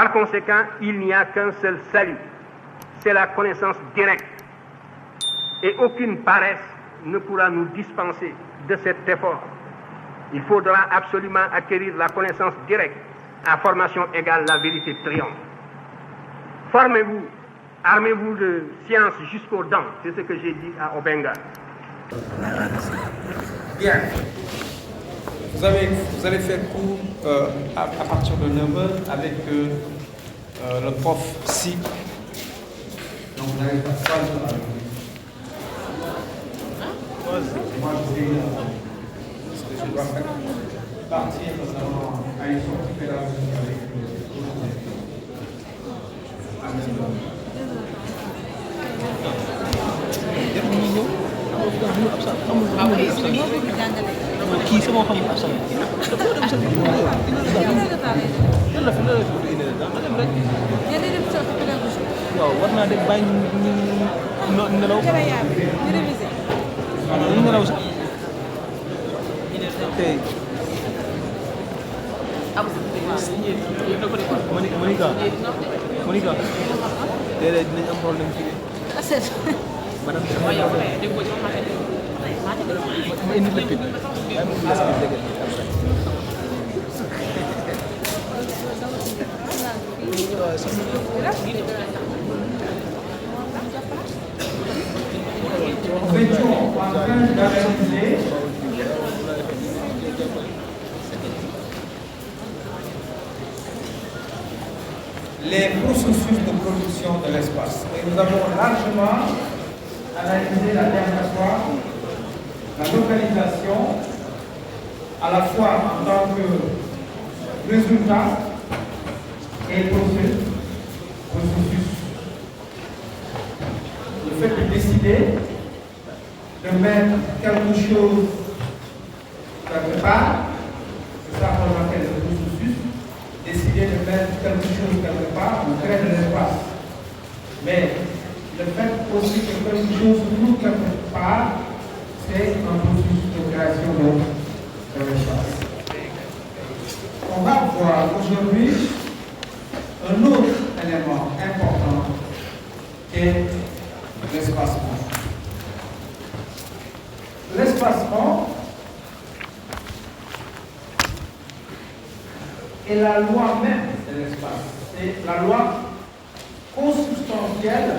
Par conséquent, il n'y a qu'un seul salut, c'est la connaissance directe. Et aucune paresse ne pourra nous dispenser de cet effort. Il faudra absolument acquérir la connaissance directe. À formation égale, la vérité triomphe. Formez-vous, armez-vous de science jusqu'aux dents, c'est ce que j'ai dit à Obenga. Bien. Vous allez faire cours à partir de 9h avec le prof Si. Donc vous n'avez pas de salle avec vous. Moi je vais ce que je dois faire. Partir notamment à une sortie pédagogique avec kii sama xam ab sama waaw war naa dem bàyyi ñu nelaw ñu nelaw sax tey Monica déedéet dinañ am problème fii madame ma indi la pile les processus de production de l'espace. Et nous avons largement analysé la dernière fois la localisation à la fois en tant que résultat et processus. Le fait de décider de mettre quelque chose quelque part, c'est ça qu'on appelle le processus. Décider de mettre quelque chose quelque part, on crée de l'espace. Mais le fait aussi que quelque chose se trouve quelque part, c'est un processus de création de l'espace. On va voir aujourd'hui un autre élément important qui est l'espacement. L'espacement est la loi même de l'espace. C'est la loi consubstantielle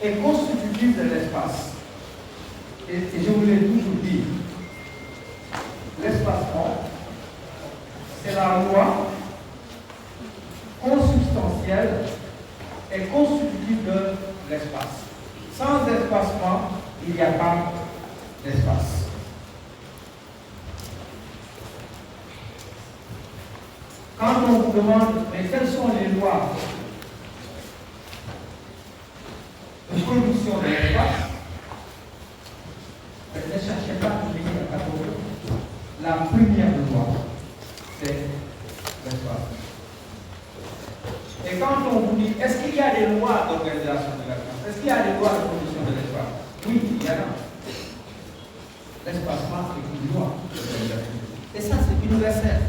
et constitutive de l'espace. Et je vous l'ai toujours dit, l'espacement, c'est la loi consubstantielle et constitutive de l'espace. Sans espacement, il n'y a pas d'espace. Quand on vous demande, mais quelles sont les lois de production de l'espace, ne cherchez pas à venir à trouver. La première loi, c'est l'espace. Et quand on vous dit, est-ce qu'il y a des lois d'organisation de l'espace? Est-ce qu'il y a des lois de production de l'espace? Oui, il y en a. L'espacement est une loi d'organisation. Et ça, c'est universel.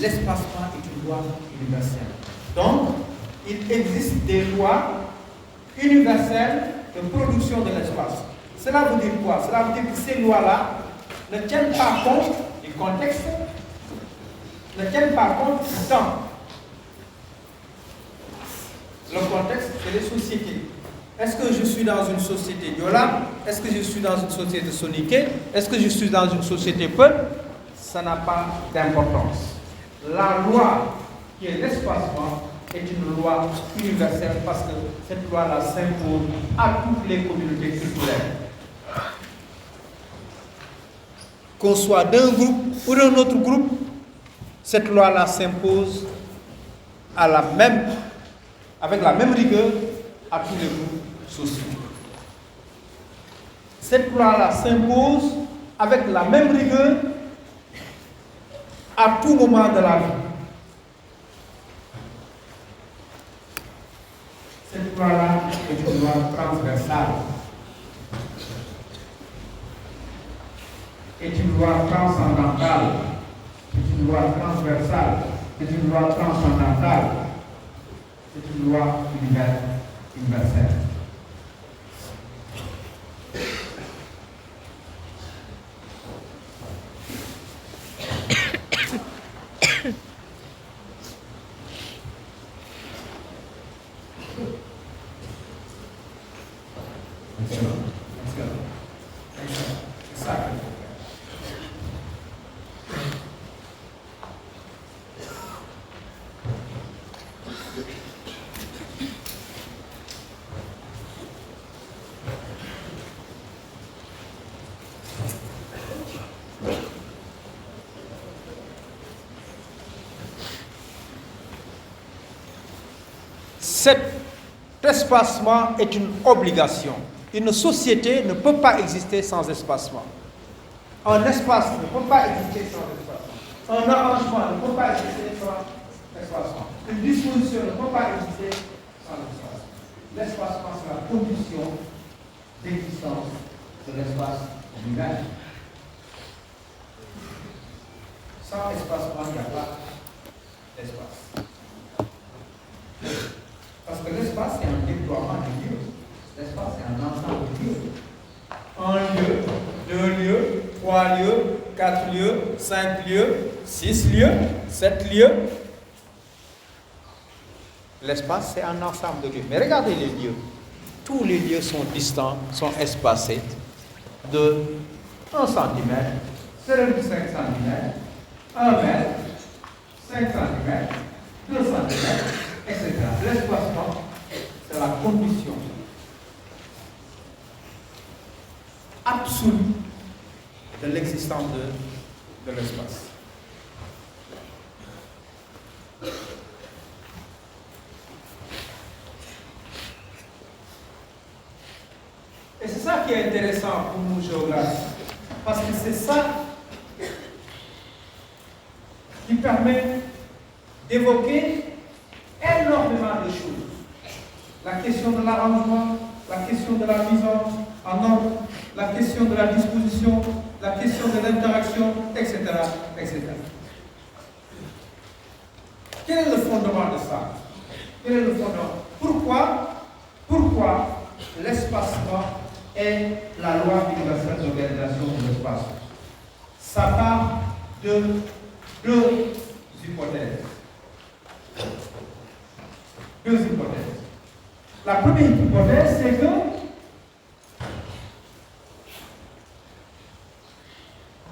L'espacement est une loi universelle. Donc, il existe des lois universelles de production de l'espace. Cela veut dire quoi? Cela veut dire que ces lois-là ne tiennent pas compte du contexte, ne tiennent pas compte du temps. Le contexte, c'est les sociétés. Est-ce que je suis dans une société Yola? Est-ce que je suis dans une société Soniké? Est-ce que je suis dans une société Peul? Ça n'a pas d'importance. La loi qui est l'espacement est une loi universelle parce que cette loi-là s'impose à toutes les communautés culturelles. Qu'on soit d'un groupe ou d'un autre groupe, cette loi-là s'impose avec la même rigueur à tous les groupes sociaux. Cette loi-là s'impose avec la même rigueur à tout moment de la vie. Cette loi-là est une loi transversale. est une loi transcendantale, c'est une loi transversale, c'est une loi transcendantale, c'est une loi universelle. Cet espacement est une obligation. Une société ne peut pas exister sans espacement. Un espace ne peut pas exister sans espacement. Un arrangement ne peut pas exister sans espacement. Une disposition ne peut pas exister sans espacement. L'espacement, c'est la condition d'existence de l'espace lui-même. Sans espacement, il n'y a pas d'espace. Parce que l'espace, c'est un déploiement de lieux. L'espace, c'est un ensemble de lieux. Un lieu, 2 lieux, 3 lieux, 4 lieux, 5 lieux, 6 lieux, 7 lieux. L'espace, c'est un ensemble de lieux. Mais regardez les lieux. Tous les lieux sont distants, sont espacés de 1 cm, 0,5 cm, 1 mètre, 5 cm, 2 cm, etc. L'espacement, c'est la condition absolue de l'existence de l'espace. Et c'est ça qui est intéressant pour nous géographes, parce que c'est ça qui permet d'évoquer énormément de choses. La question de l'arrangement, la question de la mise en ordre, la question de la disposition, la question de l'interaction, etc., etc. Quel est le fondement de ça? Quel est le fondement? Pourquoi l'espacement est la loi universelle d'organisation de l'espace? Ça part de 2 hypothèses. 2 hypothèses. La première hypothèse, c'est que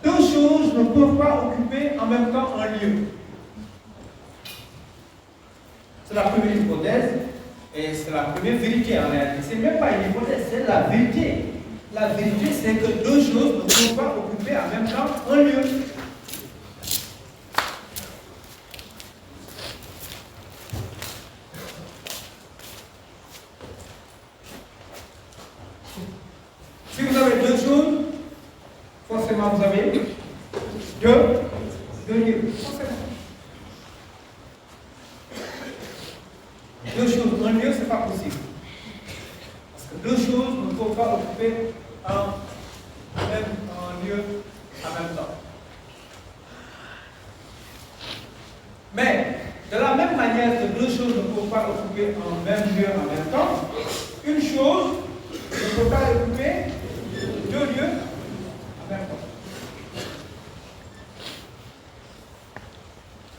deux choses ne peuvent pas occuper en même temps un lieu. C'est la première hypothèse et c'est la première vérité en réalité. Ce n'est même pas une hypothèse, c'est la vérité. La vérité, c'est que deux choses ne peuvent pas occuper en même temps un lieu. Si vous avez deux choses, forcément vous avez deux lieux. Forcément. Deux choses, un lieu, ce n'est pas possible. Parce que deux choses ne peuvent pas occuper un lieu en même temps. Mais, de la même manière que deux choses ne peuvent pas occuper un même lieu en même temps, une chose ne peut pas occuper deux lieux en même temps.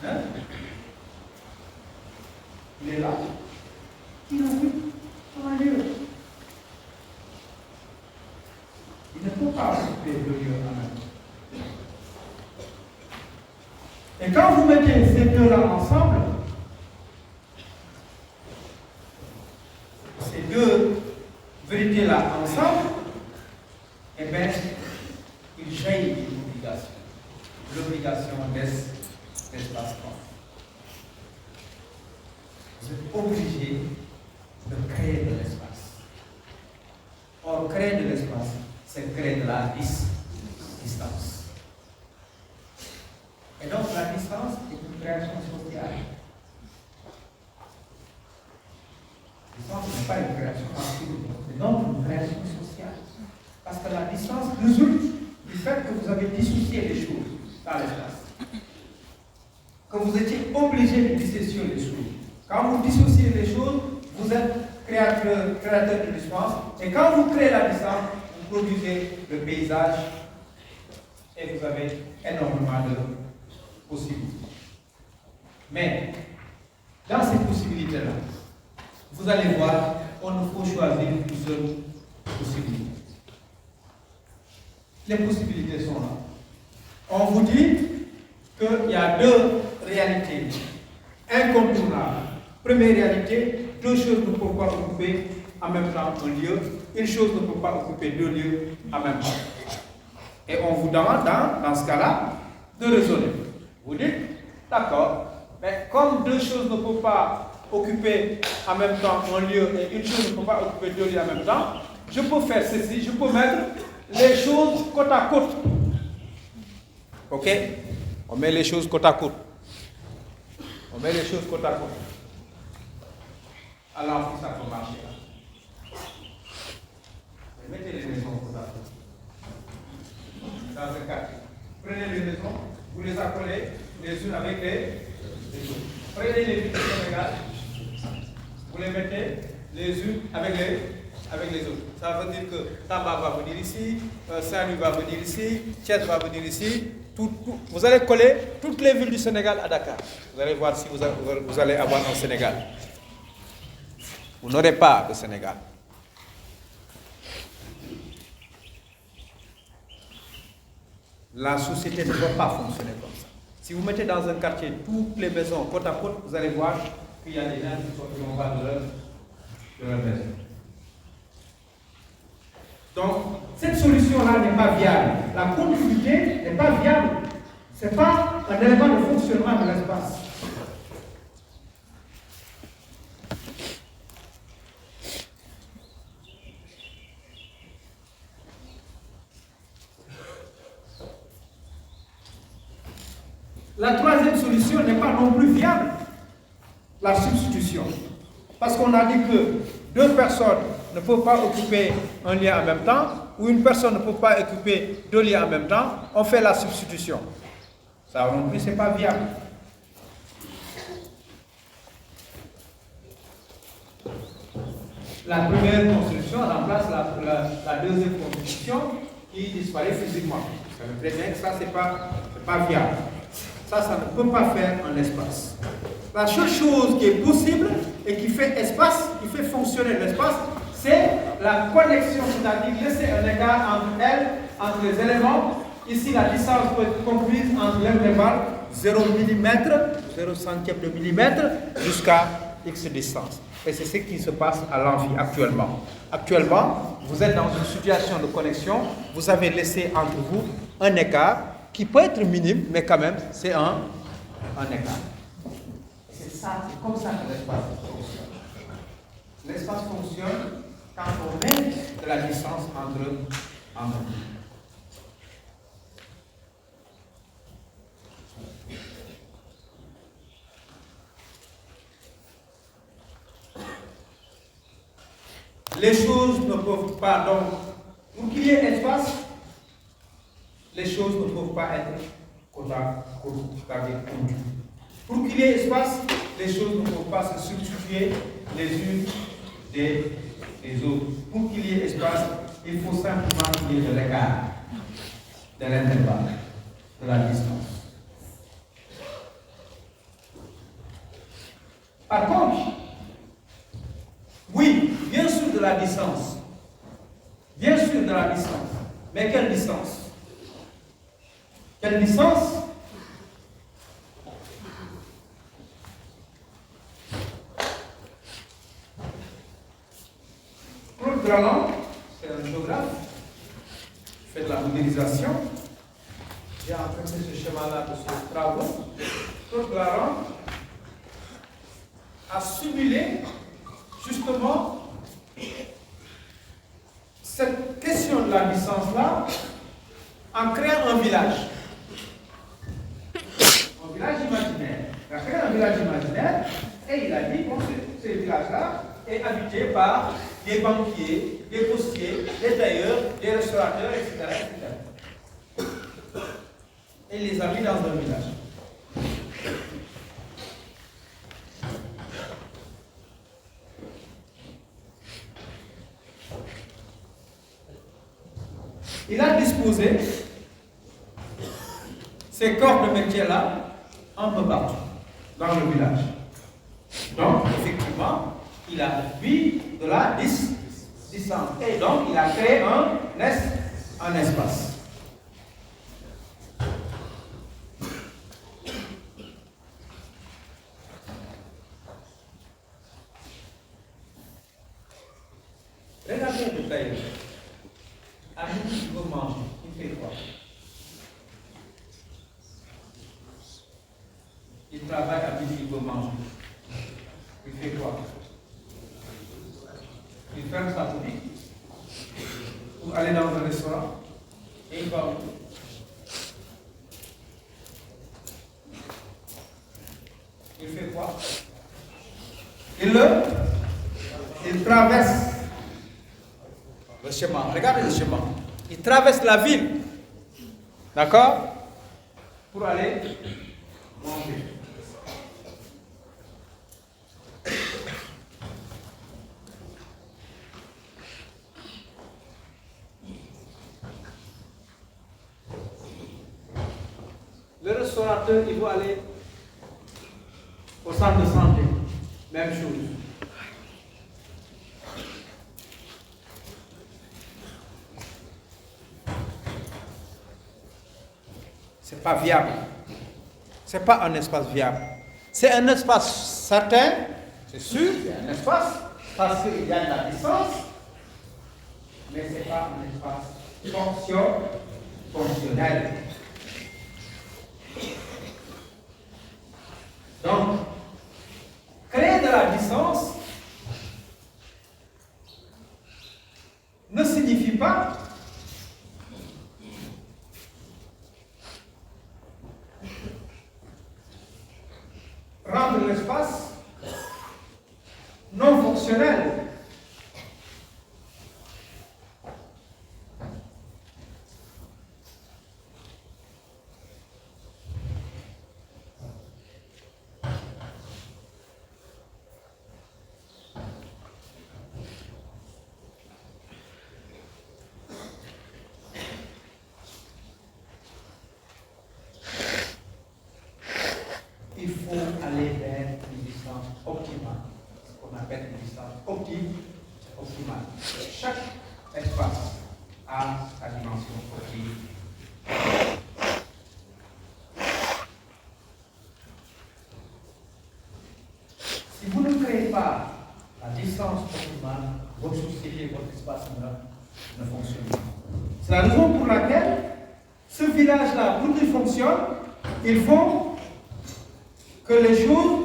Hein? Il est là. Il occupe un lieu. Il ne peut pas occuper deux lieux en même temps. Et quand vous mettez ces deux-là ensemble, ces deux vérités-là ensemble, eh bien, il jaillit une obligation. L'obligation d'espace-temps. Vous êtes obligé de créer de l'espace. Or, créer de l'espace, c'est créer de la distance. Et donc, la distance est une création sociale. La distance n'est pas une création absolue, c'est donc une création sociale. Parce que la distance résulte du fait que vous avez dans l'espace. Que vous étiez obligé de dissocier les choses. Quand vous dissociez les choses, vous êtes créateur de distance. Et quand vous créez la distance, vous produisez le paysage et vous avez énormément de possibilités. Mais, dans ces possibilités-là, vous allez voir, on ne faut choisir qu'une seule possibilité. Les possibilités sont là. On vous dit qu'il y a deux réalités incontournables. Première réalité, deux choses ne peuvent pas occuper en même temps un lieu. Une chose ne peut pas occuper deux lieux en même temps. Et on vous demande, dans ce cas-là, de raisonner. Vous dites, d'accord, mais comme deux choses ne peuvent pas occuper en même temps un lieu et une chose ne peut pas occuper deux lieux en même temps, je peux faire ceci, je peux mettre les choses côte à côte. Ok? On met les choses côte à côte. On met les choses côte à côte. Alors, ça peut marcher. Mettez les maisons côte à côte. Dans un quartier. Prenez les maisons, vous les accolez les unes avec les autres. Prenez les villes du Sénégal, vous les mettez les unes avec les autres. Ça veut dire que Tamba va venir ici, Saint-Louis va venir ici, Thiès va venir ici. Vous allez coller toutes les villes du Sénégal à Dakar. Vous allez voir si vous allez avoir un Sénégal. Vous n'aurez pas de Sénégal. La société ne va pas fonctionner comme ça. Si vous mettez dans un quartier toutes les maisons côte à côte, vous allez voir qu'il y a des gens qui vont voir de leur maison. Donc, cette solution-là n'est pas viable. La continuité n'est pas viable. Ce n'est pas un élément de fonctionnement de l'espace. La troisième solution n'est pas non plus viable. La substitution. Parce qu'on a dit que deux personnes ne peuvent pas occuper un lieu en même temps, ou une personne ne peut pas occuper deux lieux en même temps, on fait la substitution. Ça non plus, ce n'est pas viable. La première construction remplace la deuxième construction qui disparaît physiquement. Ça veut très bien que ça, c'est pas viable. Ça ne peut pas faire un espace. La seule chose qui est possible et qui fait espace, qui fait fonctionner l'espace, c'est la connexion, c'est-à-dire laisser un écart entre les éléments. Ici, la distance peut être comprise entre l'intervalle 0 mm, 0 centième de millimètre, jusqu'à X distance. Et c'est ce qui se passe à l'amphi actuellement. Actuellement, vous êtes dans une situation de connexion, vous avez laissé entre vous un écart qui peut être minime, mais quand même, c'est un écart. C'est comme ça que l'espace fonctionne. L'espace fonctionne quand on met de la distance entre nous. Les choses ne peuvent pas, donc, pour qu'il y ait espace, les choses ne peuvent pas être côte à côte, c'est-à-dire conduites. Pour qu'il y ait espace, les choses ne peuvent pas se substituer les unes des autres. Pour qu'il y ait espace, il faut simplement qu'il y ait de l'écart, de l'intervalle, de la distance. Par contre, oui, bien sûr de la distance. Bien sûr de la distance. Mais quelle distance? Quelle distance? Claude Gralland, c'est un géographe, il fait de la modélisation. J'ai emprunté ce schéma-là de ses travaux. Claude Gralland a simulé justement cette question de la distance-là en créant un village. Un village imaginaire. Il a créé un village imaginaire et il a dit, bon, ce village-là est habité par des banquiers, des postiers, des tailleurs, des restaurateurs, etc. etc. Et il les a mis dans un village. Il a disposé ces corps de métier-là un peu partout dans le village. Donc, effectivement, il a vu de la distance. Et donc, il a créé un espace. Regardez le tailleur. À midi, il veut manger. Il fait quoi? Il travaille à midi, il veut manger. Il fait quoi? Il ferme sa boutique pour aller dans un restaurant et il va où? Il fait quoi? Il traverse le chemin. Regardez le chemin. Il traverse la ville. D'accord? Pour aller manger. Le restaurateur, il va aller au centre de santé. Même chose. C'est pas viable. C'est pas un espace viable. C'est un espace certain, c'est sûr, c'est un espace, parce qu'il y a de la distance, mais c'est pas un espace fonctionnel. Donc, créer de la distance ne signifie pas rendre l'espace non fonctionnel. Il faut aller vers une distance optimale, ce qu'on appelle une distance optimale. Chaque espace a sa dimension optimale. Si vous ne créez pas la distance optimale, votre société, votre espace ne fonctionne pas. C'est la raison pour laquelle ce village-là, pour qu'il fonctionne, il faut que les choses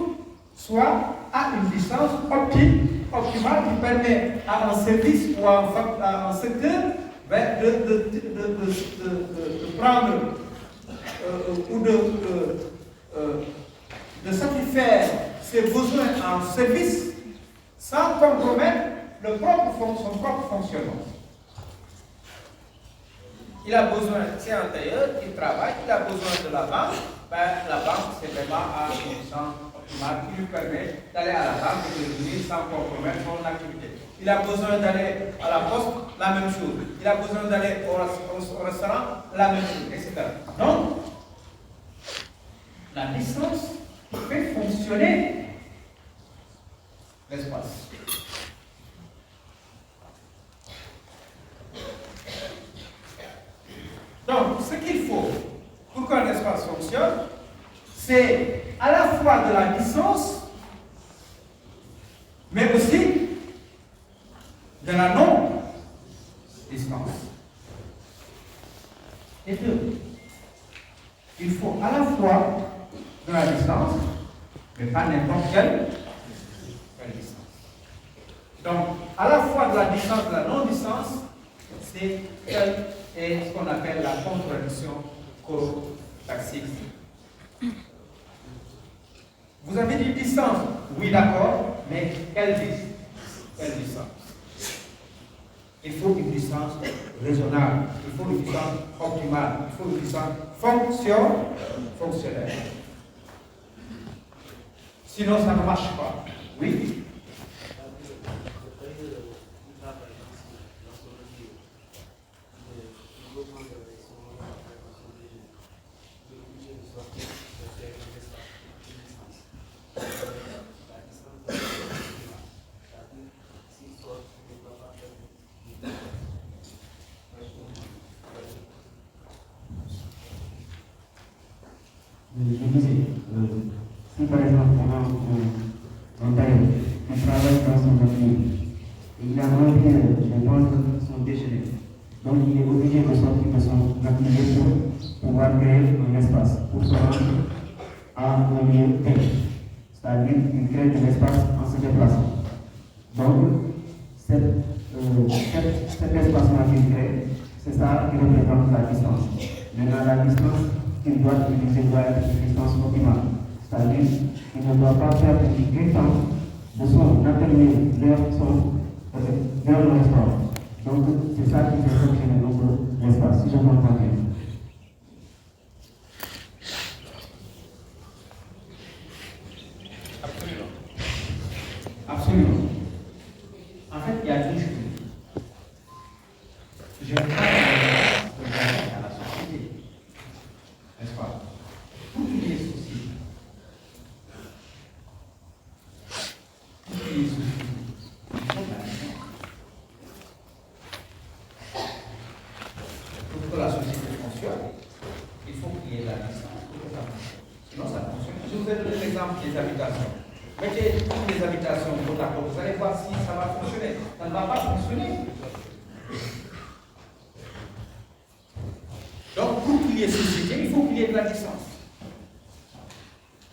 soient à une distance optimale qui permet à un service ou à un secteur de prendre ou de satisfaire ses besoins en service sans compromettre son propre fonctionnement. Il a besoin, c'est un tailleur, il travaille, il a besoin de la banque. La banque, c'est vraiment à une distance optimale qui lui permet d'aller à la banque et de revenir sans compromettre son activité. Il a besoin d'aller à la poste, la même chose. Il a besoin d'aller au restaurant, la même chose, etc. Donc, la distance fait fonctionner l'espace. Donc, ce qu'il faut pour qu'un espace fonctionne, c'est à la fois de la distance, mais aussi de la non-distance. Et deux, il faut à la fois de la distance, mais pas n'importe quelle distance. Donc, à la fois de la distance et de la non-distance, c'est ce qu'on appelle la contradiction taxique. Vous avez dit distance, oui d'accord, mais quelle distance? Il faut une distance raisonnable, il faut une distance optimale, il faut une distance fonctionnel. Sinon, ça ne marche pas. Oui. Je disais, si par exemple on a un tailleur qui travaille dans son atelier, il a rempli les bandes sont déchaînées. Donc il est obligé de sortir de son atelier pour pouvoir créer un espace, pour se rendre à un lieu T. C'est-à-dire qu'il crée de l'espace en se déplaçant. Donc cet espacement qu'il crée, c'est ça qui représente la distance. Maintenant la distance qu'il doit utiliser doit être une distance optimale. C'est-à-dire qu'il ne doit pas faire du temps de son atelier vers le restaurant. Donc c'est ça qui fait fonctionner l'espace, si je comprends bien. Absolument. En fait, il y a deux choses. Je ne veux pas à la société. N'est-ce pas? Pour qu'il y ait société. Pour qu'il y ait société, il faut la distance. Pour que la société fonctionne, il faut qu'il y ait la distance. Sinon, ça fonctionne. Je vous ai donné l'exemple des habitations. Mettez toutes les habitations côte à côte, vous allez voir si ça va fonctionner. Ça ne va pas fonctionner. Donc, pour qu'il y ait société, il faut qu'il y ait de la distance.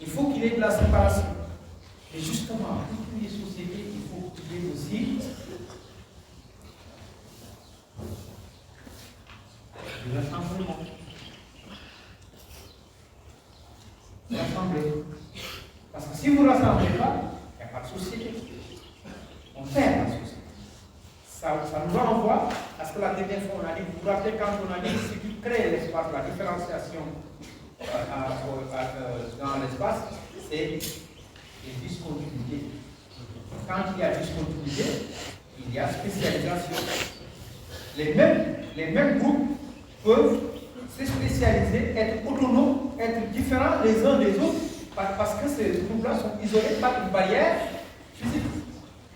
Il faut qu'il y ait de la séparation. Et justement, pour qu'il y ait société, il faut qu'il y ait aussi de l'assemblement. Rassembler. Parce que si vous ne rassemblez pas, il n'y a pas de société. On perd la société. Ça nous renvoie à ce que la dernière fois on a dit. Vous vous rappelez quand on a dit ce qui crée l'espace, la différenciation dans l'espace, c'est les discontinuités. Quand il y a discontinuité, il y a spécialisation. Les mêmes groupes peuvent se spécialiser, être autonomes, être différents les uns des autres, parce que ces groupes-là sont isolés par une barrière physique.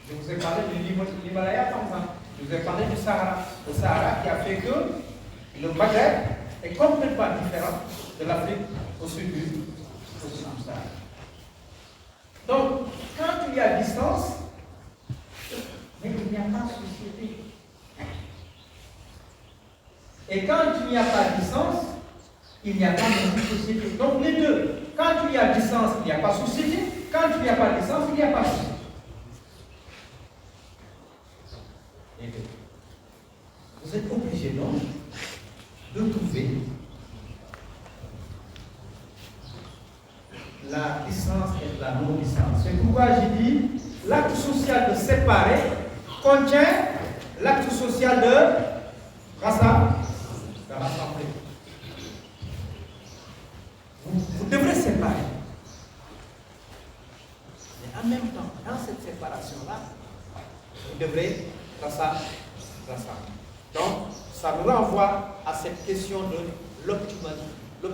Je vous ai parlé de l'Himalaya, par exemple. Je vous ai parlé du Sahara. Le Sahara qui a fait que le Maghreb est complètement différent de l'Afrique au sud du Sahara. Donc, quand il y a distance, mais il n'y a pas de société. Et quand il n'y a pas de distance, il n'y a pas de société. Donc les deux. Quand il y a distance, il n'y a pas de société. Quand il n'y a pas de distance, il n'y a pas de société. Et deux. Vous êtes obligé donc de trouver la distance et la non-distance. C'est pourquoi j'ai dit l'acte social de séparer contient l'acte social de rassembler. Vous devrez séparer. Mais en même temps, dans cette séparation-là, vous devrez rassembler. Donc, ça nous renvoie à cette question de de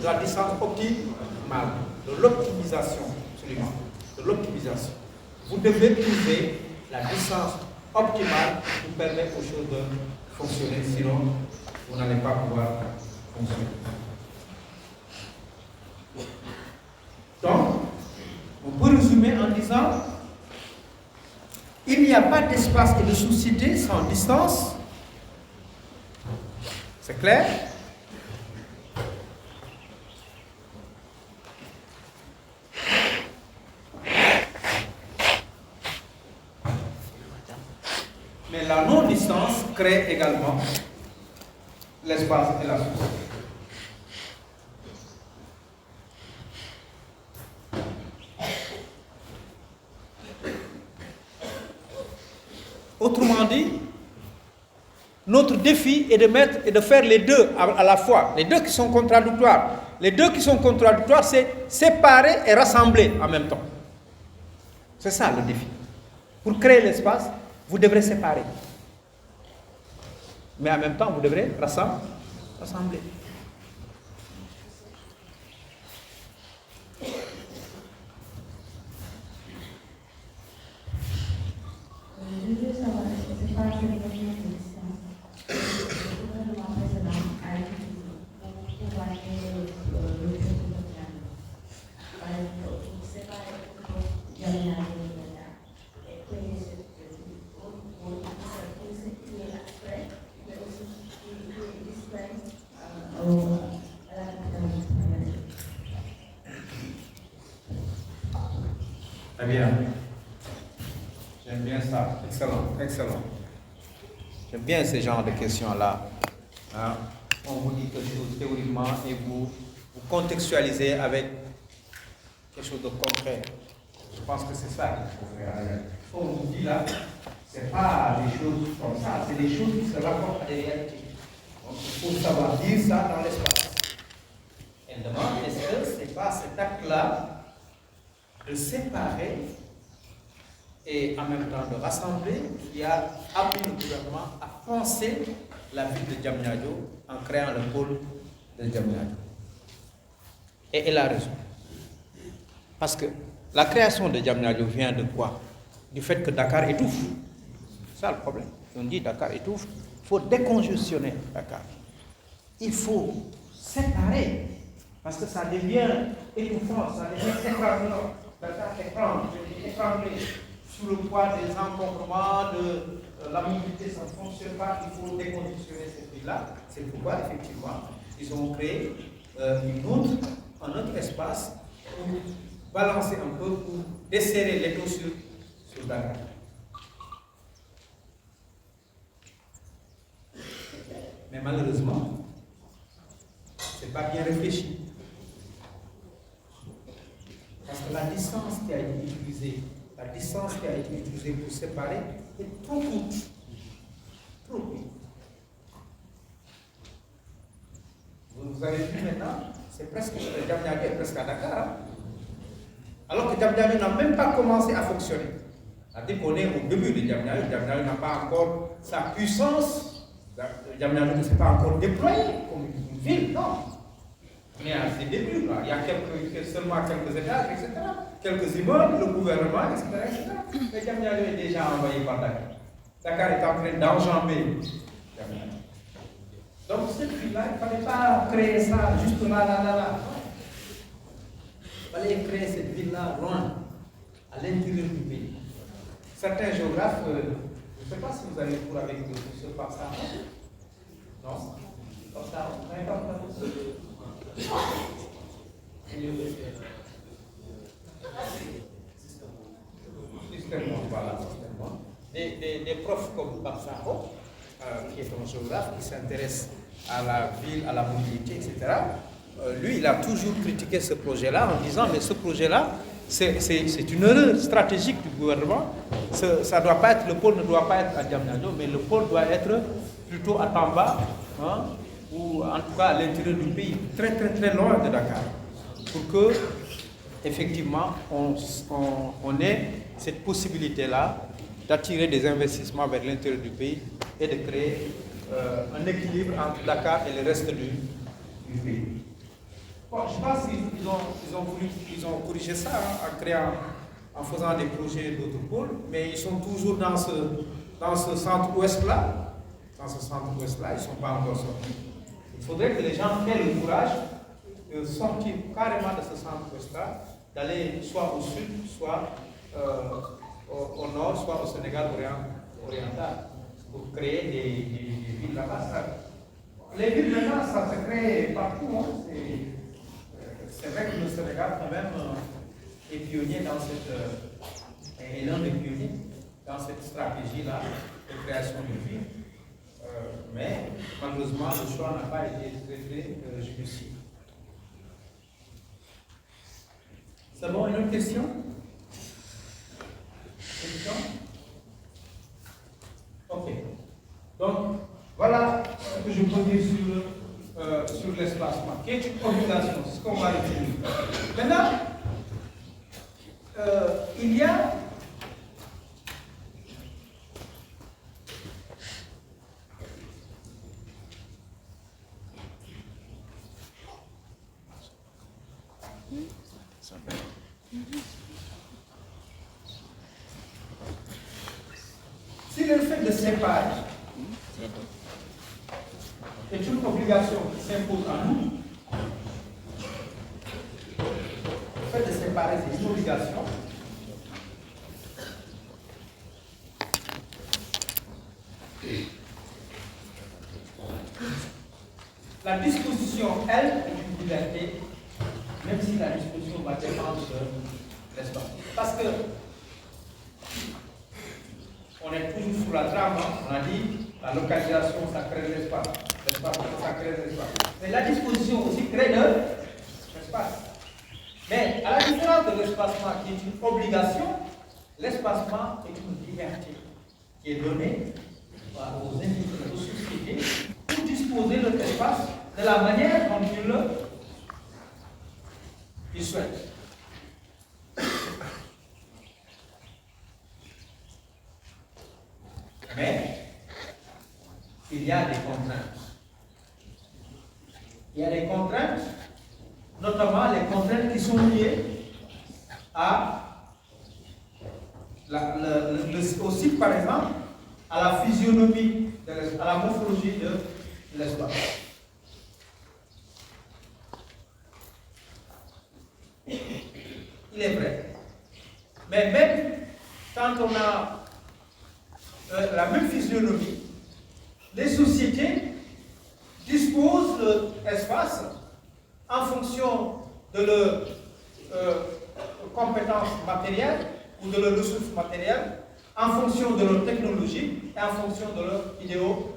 la distance optimale, de l'optimisation, absolument, de l'optimisation. Vous devez trouver la distance optimale qui permet aux choses de fonctionner, sinon vous n'allez pas pouvoir fonctionner. Donc, on peut résumer en disant il n'y a pas d'espace et de société sans distance. C'est clair? Mais la non-distance crée également l'espace et la société. Autrement dit, notre défi est de faire les deux à la fois, les deux qui sont contradictoires. Les deux qui sont contradictoires, c'est séparer et rassembler en même temps. C'est ça le défi. Pour créer l'espace, vous devrez séparer. Mais en même temps, vous devrez rassembler. Je veux savoir, c'est pas que le gouvernement précédent a utilisé pour pouvoir créer le projet de Diamniadio. Par exemple, pour séparer le Diamniadio de l'État et créer cette pour sécuriser l'aspect, mais aussi pour distraire à la capitale espagnole. Très bien. J'aime bien ça. Excellent. J'aime bien ce genre de questions-là. Hein? On vous dit quelque chose théoriquement et vous contextualisez avec quelque chose de concret. Je pense que c'est ça qu'il faut faire. Ce qu'on vous dit là, ce n'est pas des choses comme ça, c'est des choses qui se rapportent à des réalités. Donc il faut savoir dire ça dans l'espace. Elle demande, est-ce que ce n'est pas cet acte-là de séparer et en même temps de rassembler qui a amené le gouvernement à penser la ville de Diamniadio en créant le pôle de Diamniadio. Et elle a raison. Parce que la création de Diamniadio vient de quoi? Du fait que Dakar étouffe. C'est ça le problème. On dit Dakar étouffe. Il faut décongestionner Dakar. Il faut séparer. Parce que ça devient étouffant, ça devient écrasant. Dakar étranglé. Sous le poids des encombrements, de la mobilité, ça ne fonctionne pas, il faut déconditionner cette ville-là. C'est pourquoi, effectivement, ils ont créé un autre espace pour balancer un peu, pour desserrer les taux sur Dakar. Mais malheureusement, ce n'est pas bien réfléchi. Parce que la distance qui a été utilisée, pour séparer est trop courte. Trop courte. Vous avez vu maintenant, c'est presque, Diamniadio est presque à Dakar. Hein? Alors que Diamniadio n'a même pas commencé à fonctionner. C'est-à-dire qu'on est au début de Diamniadio. Diamniadio n'a pas encore sa puissance. Diamniadio ne s'est pas encore déployé comme une ville, non. Mais à ses débuts, là, il y a seulement quelques étages, etc. Quelques immeubles, le gouvernement, etc. Mais Diamniadio est déjà envahi par Dakar. Dakar est en train d'enjamber Diamniadio. Donc cette ville-là, il ne fallait pas créer ça juste là. Il fallait créer cette ville-là loin, à l'intérieur du pays. Certains géographes, je ne sais pas si vous avez cours avec M. Parsaro. Non? Parsaro? Systèmement. Des profs comme Parsaro, qui est un géographe qui s'intéresse à la ville, à la mobilité, etc. Lui, il a toujours critiqué ce projet-là en disant, mais ce projet-là, c'est une erreur stratégique du gouvernement. Ça doit pas être, le pôle ne doit pas être à Diamniadio, mais le pôle doit être plutôt à Tamba, hein, ou en tout cas à l'intérieur du pays, très loin de Dakar, pour que, effectivement, on ait cette possibilité-là d'attirer des investissements vers l'intérieur du pays et de créer un équilibre entre Dakar et le reste du pays. Bon, je pense qu'ils ont corrigé ça en faisant des projets d'autres pôles, mais ils sont toujours dans ce centre-ouest-là. Dans ce centre-ouest-là, ils ne sont pas encore sortis. Il faudrait que les gens aient le courage de sortir carrément de ce centre-ouest-là, d'aller soit au sud, soit au nord, soit au Sénégal oriental, pour créer des villes là-bas. Les villes maintenant, ça se crée partout. Hein. C'est vrai que le Sénégal, quand même, est pionnier dans est l'un des pionniers dans cette stratégie-là de création de villes. Mais malheureusement, le choix n'a pas été très judicieux. C'est bon, une autre question? Ok. Donc, voilà. qui est une obligation, c'est ce qu'on va définir. Maintenant, il y a si le fait de séparer est une obligation qui s'impose à nous, le fait de séparer c'est une obligation, la disposition, elle, est une liberté, même si la disposition va dépendre de l'espace. Parce que on est toujours sous la trame, hein. On a dit la localisation, ça crée de l'espace. L'espace, ça crée de l'espace. Mais la disposition aussi crée de l'espace. Mais à la différence de l'espacement qui est une obligation, l'espacement est une liberté qui est donnée aux individus, aux sociétés, pour disposer de l'espace de la manière dont ils souhaitent. Mais il y a des contraintes. Il y a des contraintes, notamment les contraintes qui sont liées à aussi, par exemple, à la physionomie, à la morphologie de l'espace. Il est vrai. Mais même quand on a la même physionomie, les sociétés disposent de l'espace en fonction de leurs compétences matérielles ou de leurs ressources matérielles, en fonction de leur technologie et en fonction de leur idéologie.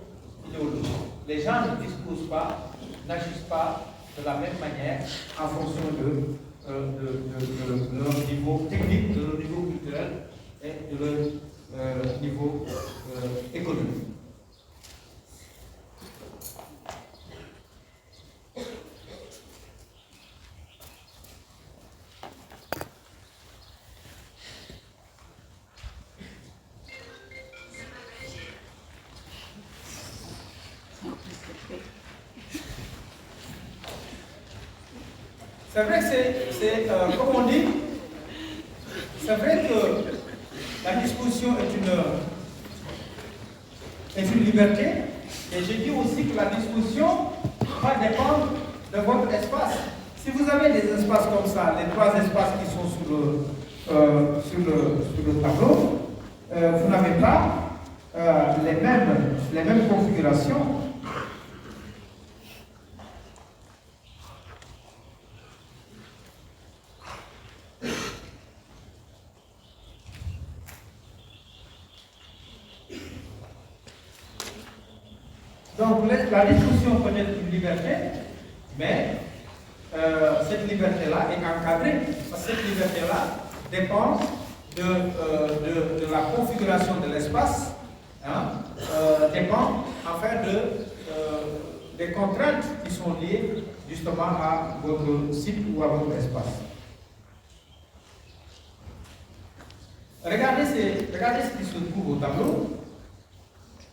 Les gens ne disposent pas, n'agissent pas de la même manière en fonction de leur niveau technique, de leur niveau culturel et de leur niveau économique. C'est vrai que c'est comme on dit, c'est vrai que la disposition est une liberté, et je dis aussi que la disposition va dépendre de votre espace. Si vous avez des espaces comme ça, les trois espaces qui sont sur le tableau, vous n'avez pas les mêmes configurations. Donc la discussion peut être une liberté, mais cette liberté-là est encadrée, parce que cette liberté-là dépend de la configuration de l'espace, hein, dépend en fait des contraintes qui sont liées justement à votre site ou à votre espace. Regardez ce qui se trouve au tableau.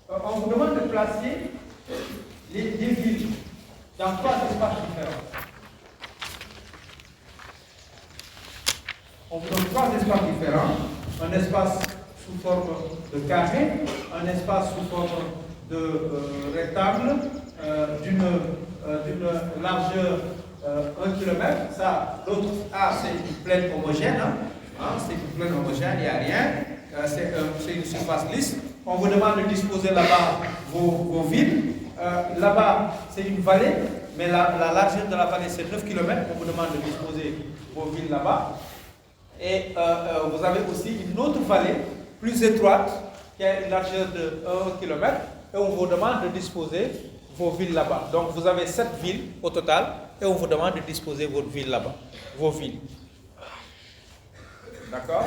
On vous demande de placer les villes dans trois espaces différents. On vous donne trois espaces différents. Un espace sous forme de carré, un espace sous forme de rectangle, d'une largeur 1 km. Ça, l'autre A, c'est une plaine homogène. C'est une plaine homogène, il n'y a rien. C'est une surface lisse. On vous demande de disposer là-bas vos villes. Là-bas, c'est une vallée, mais la largeur de la vallée, c'est 9 km. On vous demande de disposer vos villes là-bas. Et vous avez aussi une autre vallée, plus étroite, qui a une largeur de 1 km. Et on vous demande de disposer vos villes là-bas. Donc, vous avez 7 villes au total, et on vous demande de disposer votre ville là-bas, vos villes. D'accord ?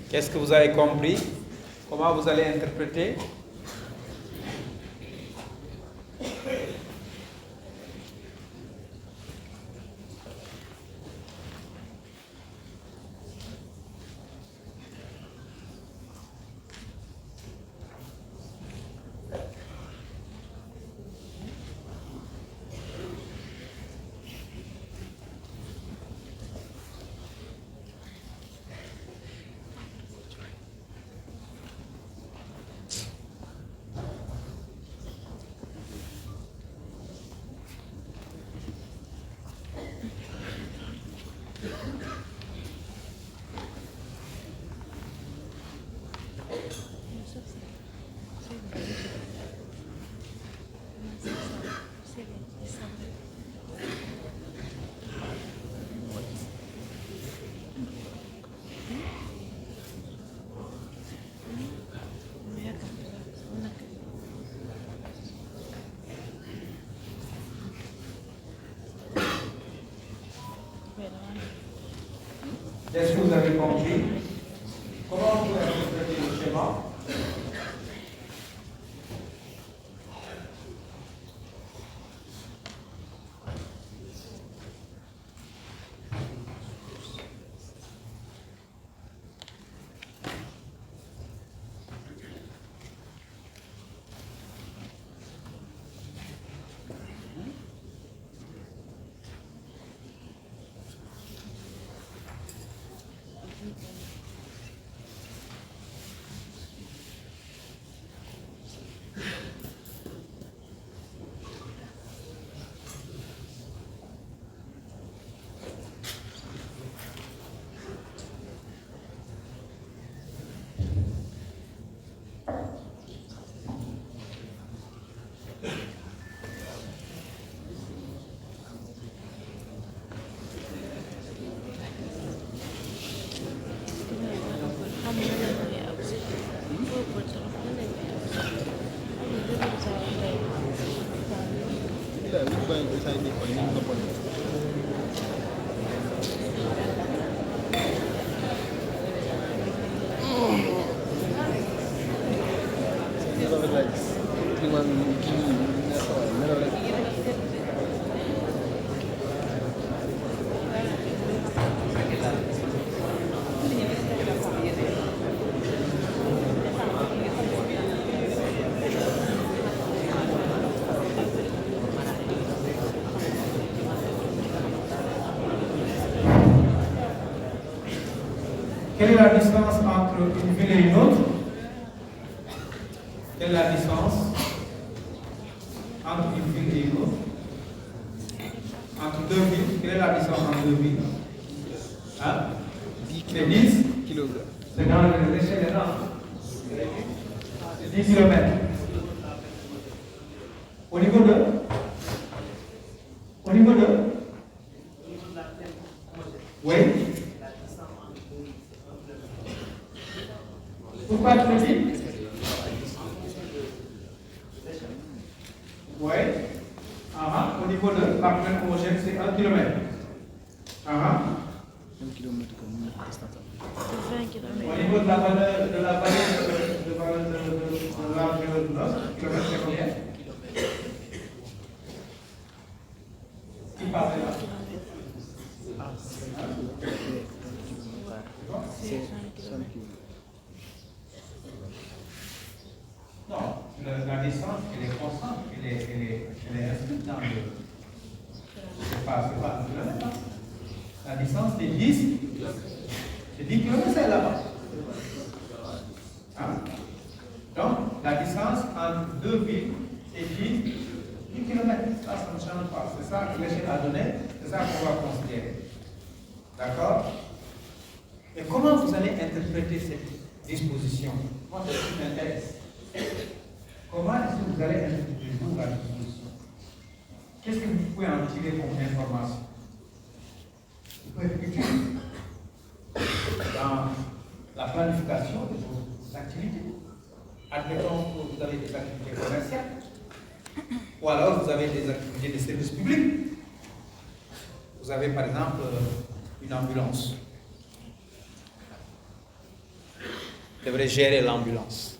Qu'est-ce que vous avez compris? Comment vous allez interpréter? Est-ce que vous avez compris? Comment vous interprétez le schéma? Quelle est la distance entre une ville et une autre? Quelle est la distance entre une ville et une autre? Entre deux villes, quelle est la distance entre deux villes? Hein? C'est 10 km. C'est dans l'échelle énorme. C'est 10 km. Au niveau de oui. Pourquoi tu me dis? Oui. Au niveau de la plaine homogène, c'est 1 km. 1 km comme distance. 20 km. Au niveau de la vallée de largeur de l'os, kilomètre, c'est combien? Qui passe là? C'est 100 km. Non, la distance, elle est constante, elle est inscrite dans le. C'est pas 1 km. La distance, c'est 10. C'est 10 km, c'est là-bas. Hein? Donc, la distance entre deux villes, c'est 10 km. Ça ne change pas. C'est ça que l'échelle a donné, c'est ça qu'on va considérer. D'accord? Mais comment vous allez interpréter cette disposition? Moi, c'est ce qui m'intéresse. Comment est-ce que vous allez interpréter la disposition? Qu'est-ce que vous pouvez en tirer comme information? Vous pouvez étudier dans la planification de vos activités. Admettons que vous avez des activités commerciales, ou alors vous avez des activités de service public. Vous avez par exemple une ambulance. devrait gérer l'ambulance.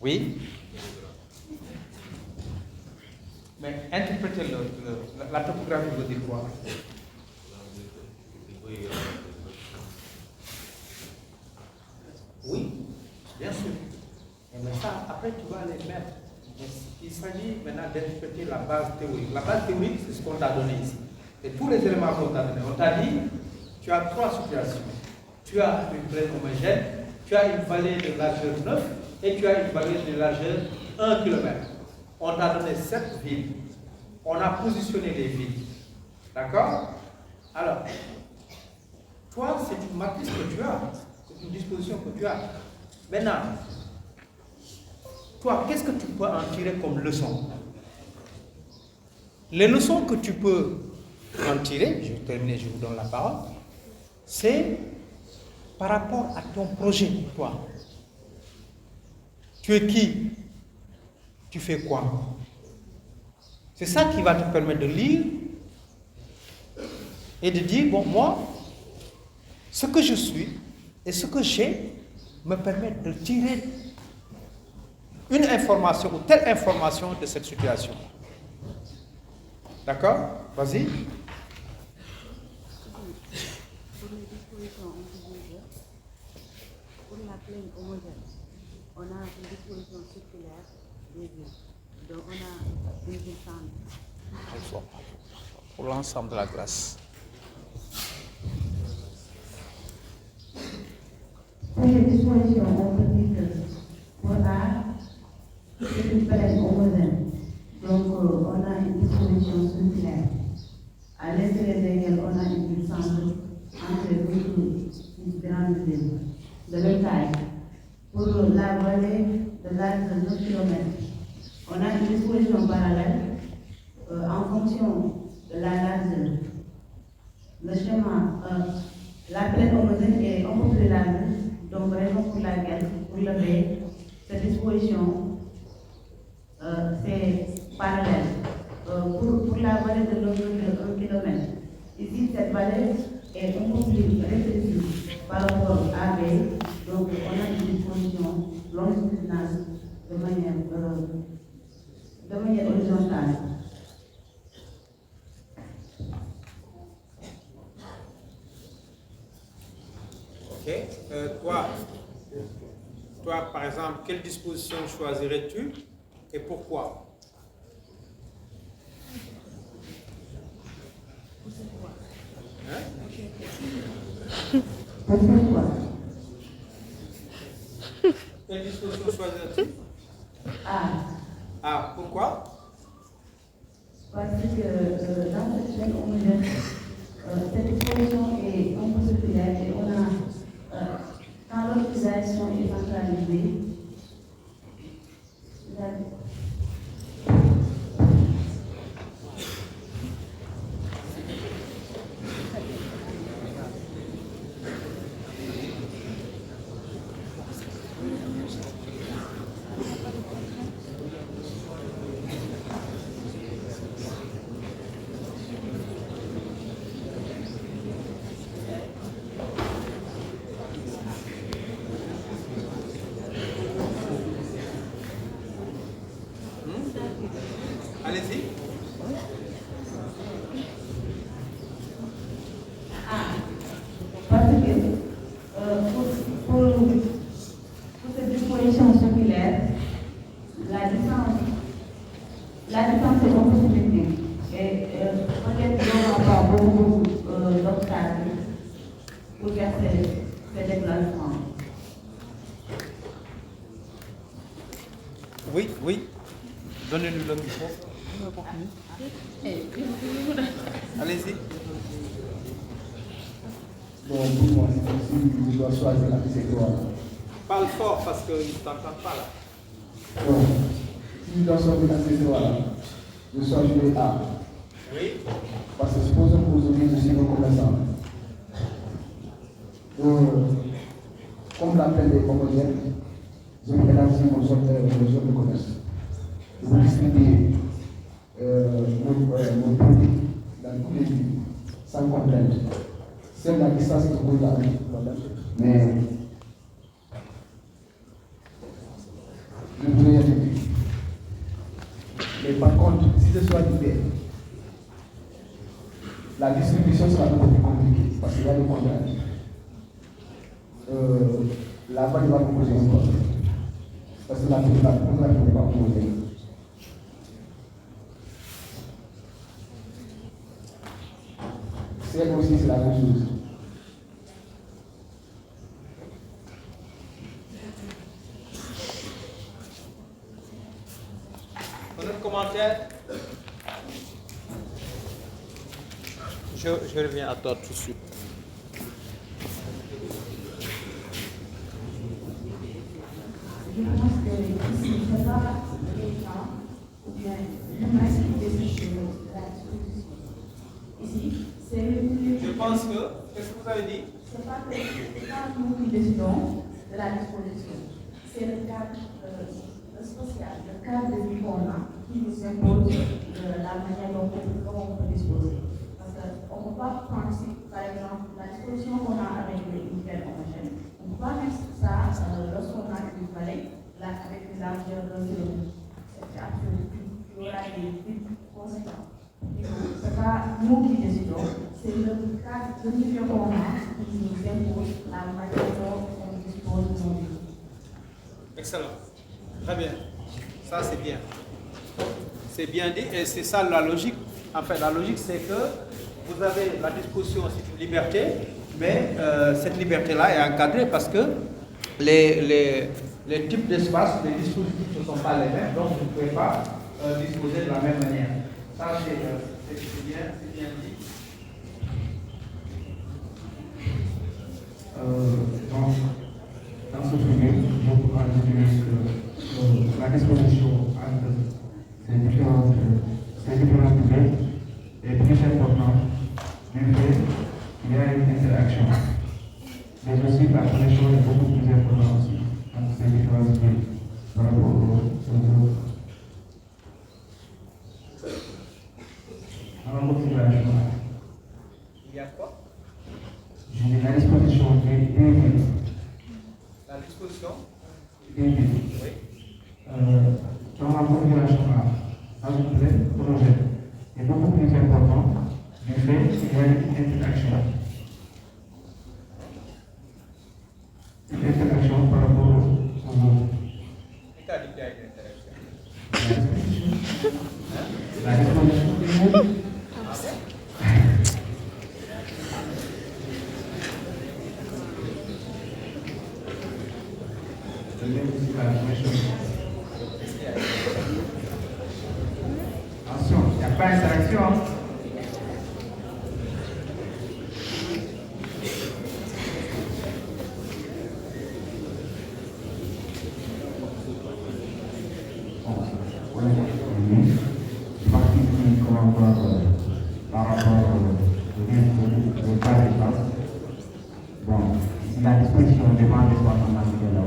Oui? Mais interprétez la topographie veut dire quoi? Oui, bien sûr. Mais ça, après, tu vas les mettre. Mais il s'agit maintenant d'interpréter la base théorique. La base théorique, c'est ce qu'on t'a donné ici. Et tous les éléments qu'on t'a donné, on t'a dit, tu as 3 situations. Tu as une plaine homogène, tu as une vallée de largeur 9 et tu as une vallée de largeur 1 km. On t'a donné 7 villes. On a positionné les villes. D'accord? Alors, toi, c'est une matrice que tu as. C'est une disposition que tu as. Maintenant, toi, qu'est-ce que tu peux en tirer comme leçon? Les leçons que tu peux en tirer, je vais terminer, je vous donne la parole, c'est par rapport à ton projet, toi. Tu es qui? Tu fais quoi? C'est ça qui va te permettre de lire et de dire, bon, moi, ce que je suis et ce que j'ai me permettent de tirer une information ou telle information de cette situation. D'accord? Vas-y. Pour les dispositions individuelles, pour la plaine homogène, on a une disposition circulaire des villes. Donc on a une ville centre. Pour l'ensemble de la classe. Pour les dispositions, on peut dire que pour A, c'est une plaine homogène. Donc on a une disposition circulaire. À l'intérieur desquelles on a une ville centre entre une grande ville de même taille. Pour la vallée de large de 9 km, on a une disposition parallèle en fonction de la largeur. Le schéma, la plaine homogène est un peu plus large, donc raison pour laquelle, pour le B, cette disposition, c'est parallèle. Pour la vallée de longueur de 1 km, ici, cette vallée est un peu plus rétrécie par rapport à B, donc on a une disposition longitudinale de manière horizontale. Ok. Toi, par exemple, quelle disposition choisirais-tu et pourquoi? Hein? Pourquoi? Quelle disposition choisirais-tu? Ah, pourquoi? parce que dans cette plaine homogène, cette disposition est un peu circulaire et on a, quand l'utilisation est centralisée, Allez-y. parce que pour cette disposition circulaire, la distance est un peu subjective et peut-être qu'il n'y aura pas beaucoup d'obstacles pour faire ces déplacements. Oui. Donnez-nous le micro. Allez-y. Bon, pour moi, si je dois choisir la trajectoire. Parle fort parce qu'ils ne t'entendent pas là. Bon, si je dois choisir la trajectoire, je choisirai A. Oui. Parce que supposons qu'aujourd'hui, je suis un commerçant. Comme la plaine est homogène, je vais élargir mon zone de commerce. Je vais distribuer mon produit dans tous les villes, sans contrainte. Seule la distance qui pose la problème. Mais je vous ai dit. Mais par contre, si ce soit libéré, la distribution sera beaucoup plus compliquée parce qu'il y a des contraintes. La voie va proposer un code. Parce que la population ne va pas proposer. C'est aussi c'est la même chose. Un autre commentaire? Je reviens à toi tout de suite. Je pense que ici, ce n'est pas les gens ou bien le masque qui décide de la disposition. Ici, c'est le. Je pense que, qu'est-ce que vous avez dit? Ce n'est pas nous qui décidons de la disposition. C'est le cadre social, le cadre de vie qu'on a qui nous impose la manière dont on peut disposer. Parce qu'on ne peut pas prendre, par exemple, la disposition qu'on a avec les hyper homogènes. On ne peut pas mettre ça lorsqu'on a une vallée, là, avec une largeur de 0. C'est absolument il y aura des conséquences. Ce n'est pas nous qui décidons, c'est le cadre de vie qu'on a qui nous impose la manière dont on dispose de nos vies. Excellent. Très bien. Ça, c'est bien. C'est bien dit et c'est ça la logique. En fait, la logique, c'est que vous avez la disposition, c'est une liberté, mais cette liberté-là est encadrée parce que les types d'espace, les dispositifs ne sont pas les mêmes, donc vous ne pouvez pas disposer de la même manière. Ça, c'est bien dit. Donc, dans ce premier, je pourrais dire que la disposition entre ces différentes idées est plus importante du fait qu'il y a une interaction. Mais aussi, la connexion est beaucoup plus importante aussi entre ces différentes idées par rapport aux autres. Alors, il y a quoi? Je dis la disposition des villes. La disposition des villes. Oui. Dans la population dans une pleine projet est beaucoup plus important du fait qu'il y a une interaction. Une interaction par rapport aux autres. C'est-à-dire qu'il y a une interaction. La disposition des villes. Attention, il n'y a pas d'interaction. Par rapport au cas d'espace, bon, ici la disposition dépend de l'espace en matière là.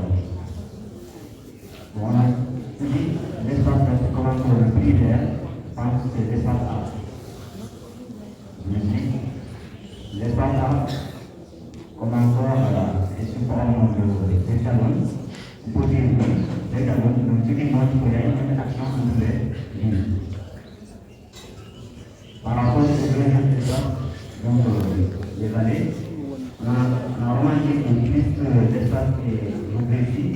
Bon, on a dit l'espace reste comme encore le primaire, parce que c'est l'espace A. Je me dis, l'espace A, comme encore est sous forme d'échelons, on peut dire d'échelons, donc ce qui montre qu'il y a une interaction entre les lignes. Par rapport au deuxième espace, donc les années, on a remarqué que plus l'espace est progressif,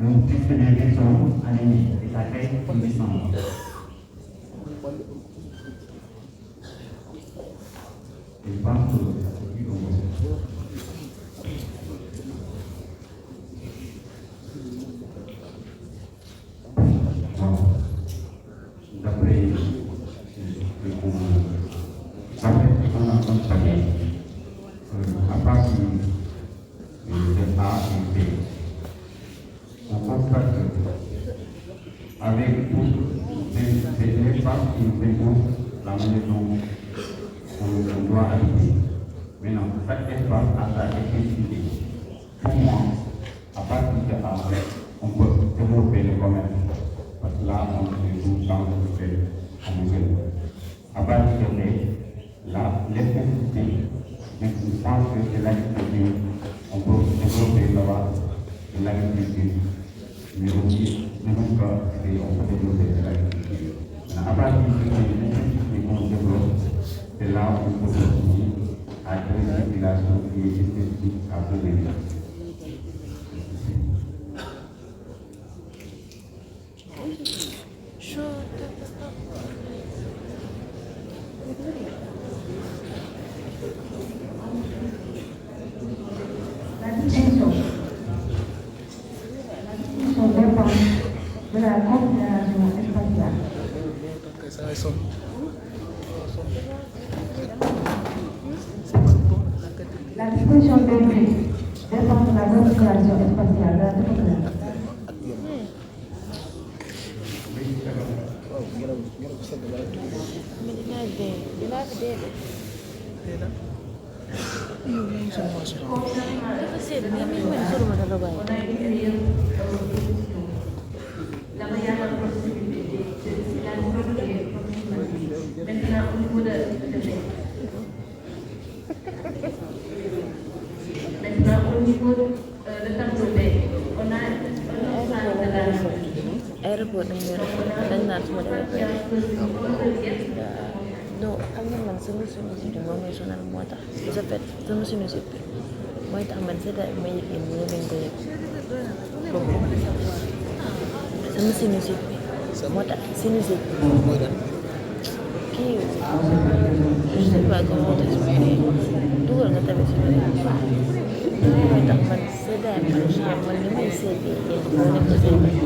donc plus les villes sont alignées et ça crée une distance. Je pense que c'est plus compliqué. D'après on a constaté, à partir de A et B, on constate avec tous ces espaces qui nous imposent la manière dont on doit habiter. Maintenant, chaque espace a sa spécificité. Pour moi, à partir de A, on peut développer le commerce. Parce que là, on est tout le temps de faire homogène. À partir de B, là, l'effectivité, je pense que l'agriculture, mais aussi ne vont pas et on peut développer l'agriculture. À partir de ce qu'on développe, c'est là où on peut continuer à créer une population qui est spécifique à ce domaine. De la configuration spatiale. La disposition des prix dépend de la configuration spatiale de la population. La manière de procéder, c'est la maintenant au niveau de maintenant au niveau de tableau B, on a airport dañ naan suma demee non xam nga man sama sinusite bi moom mooy sonal moo tax sa fait sama sinusite bi mooy tax man seddaay bi ma yëg yéen ñu leen ko yëg sama sinusite bi moo tax sinusite bi kii je sais pas comment t'expliquer dugal nga tamit si mooy tax man seddaay man ni may seetee yéen moo nekk ko seetee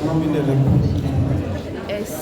non, Google Mail. S.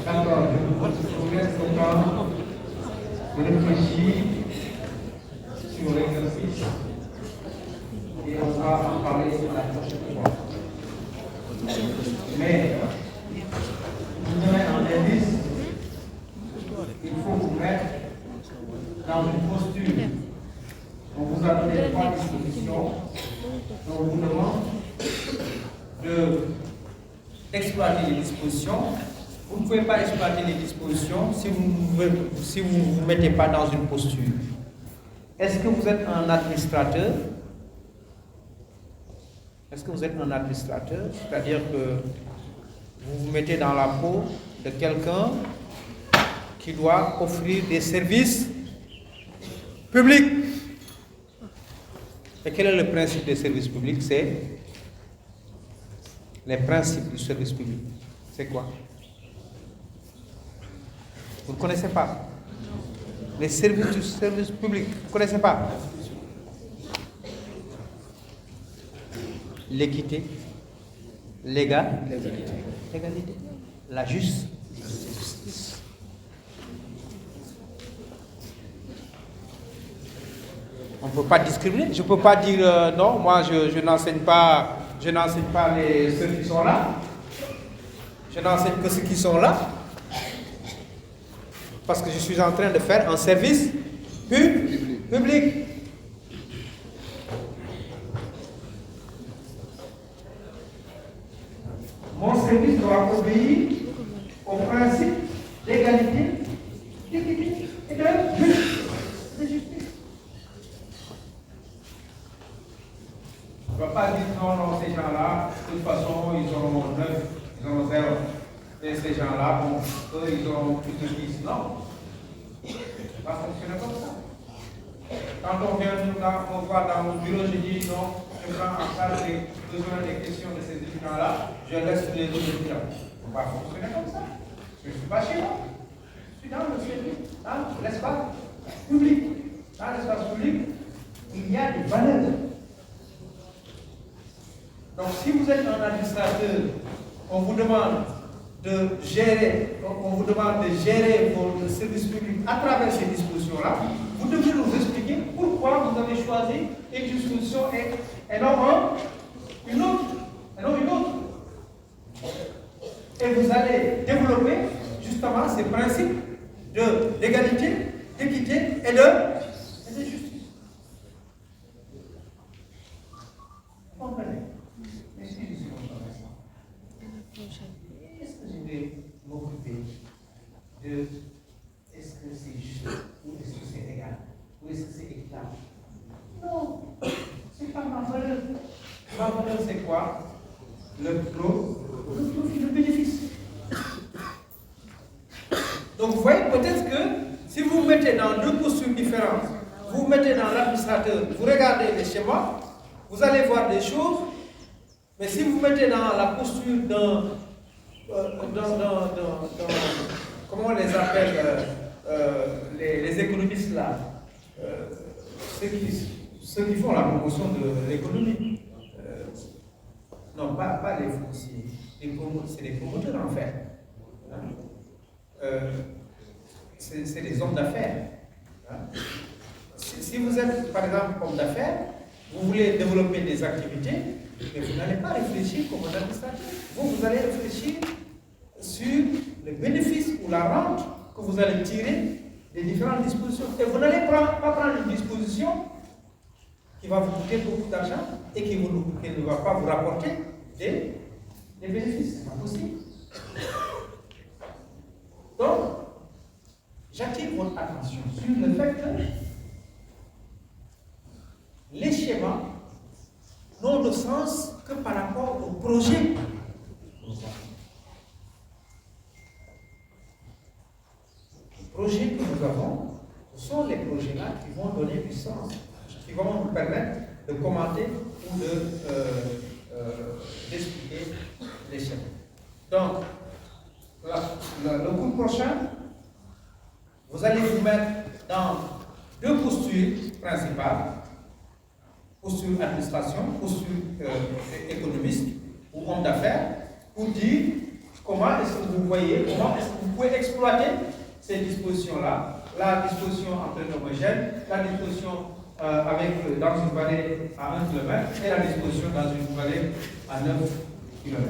D'accord, je vous laisse le temps de réfléchir sur l'exercice et on va en parler la prochaine fois. Mais, vous avez un indice, il faut vous mettre dans une posture. On vous a donné 3 dispositions, donc on vous demande d'exploiter les dispositions. Vous ne pouvez pas exploiter les dispositions si vous ne vous mettez pas dans une posture. Est-ce que vous êtes un administrateur? Est-ce que vous êtes un administrateur? C'est-à-dire que vous vous mettez dans la peau de quelqu'un qui doit offrir des services publics. Et quel est le principe des services publics? C'est les principes du service public. C'est quoi? Vous ne connaissez pas? Les services du service public, vous ne connaissez pas? L'équité, l'égalité, la justice. On ne peut pas discriminer. Je ne peux pas dire non, moi je n'enseigne pas, ceux qui sont là. Je n'enseigne que ceux qui sont là. Parce que je suis en train de faire un service public. Mon service doit obéir au principe d'égalité, d'équité et de justice. On ne va pas dire non, ces gens-là, de toute façon, ils auront 9, ils auront 0. Et ces gens-là, bon, eux, ils auront plus de 10. Non. Ça ne va fonctionner comme ça. quand on vient me voir dans mon bureau, je dis non, je prends en charge les besoins des questions de ces étudiants-là, je laisse les autres étudiants. On va fonctionner comme ça. Je ne suis pas chez moi. Je suis dans le service, dans l'espace public. Dans l'espace public, il y a des valeurs. Donc, si vous êtes un administrateur, on vous demande de gérer vos services publics à travers ces dispositions-là, vous devez nous expliquer pourquoi vous avez choisi une disposition et non une autre. Et vous allez développer justement ces principes d'égalité, d'équité et de justice. Vous comprenez? Est-ce que je vais m'occuper de est-ce que c'est juste ou est-ce que c'est égal ou est-ce que c'est équitable? Non, c'est pas ma valeur. Ma valeur c'est quoi? Le profit, le bénéfice. Donc vous voyez peut-être que si vous vous mettez dans deux postures différentes, vous vous mettez dans l'administrateur, vous regardez les schémas, vous allez voir des choses. Mais si vous mettez dans la posture comment on les appelle les économistes là, ceux qui font la promotion de l'économie, non pas les fonciers, c'est des promoteurs en fait. C'est des hommes d'affaires. Si vous êtes par exemple homme d'affaires, vous voulez développer des activités, mais vous n'allez pas réfléchir comme un administrateur. Vous allez réfléchir sur le bénéfice ou la rente que vous allez tirer des différentes dispositions. Et vous n'allez pas prendre une disposition qui va vous coûter beaucoup d'argent et qui ne va pas vous rapporter des bénéfices. C'est pas possible. Donc, j'attire votre attention sur le fait que les schémas n'ont de sens que par rapport au projet. Les projets que nous avons, ce sont les projets-là qui vont donner du sens, qui vont nous permettre de commenter ou d'expliquer les schémas. Donc, le cours prochain, vous allez vous mettre dans deux postures principales. Posture administration, posture économiste ou homme d'affaires, pour dire comment est-ce que vous voyez, comment est-ce que vous pouvez exploiter ces dispositions-là, la disposition en plein homogène, la disposition dans une vallée à 1 km et la disposition dans une vallée à 9 km.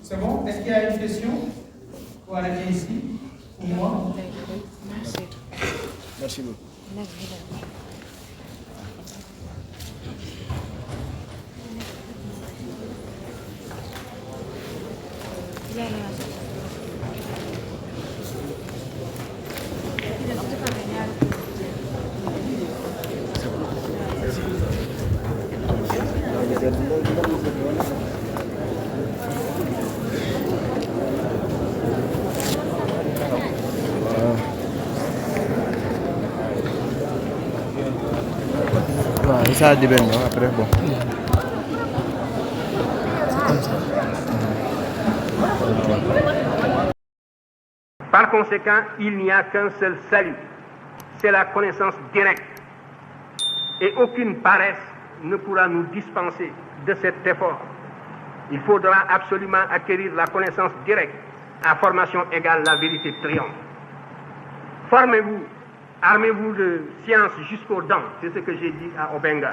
C'est bon? Est-ce qu'il y a une question pour arrêter ici? Pour moi? Merci. Merci beaucoup. Ça dépend, après bon. Par conséquent, il n'y a qu'un seul salut, c'est la connaissance directe. Et aucune paresse ne pourra nous dispenser de cet effort. Il faudra absolument acquérir la connaissance directe. À formation égale, la vérité triomphe. Formez-vous, armez-vous de science jusqu'aux dents, c'est ce que j'ai dit à Obenga.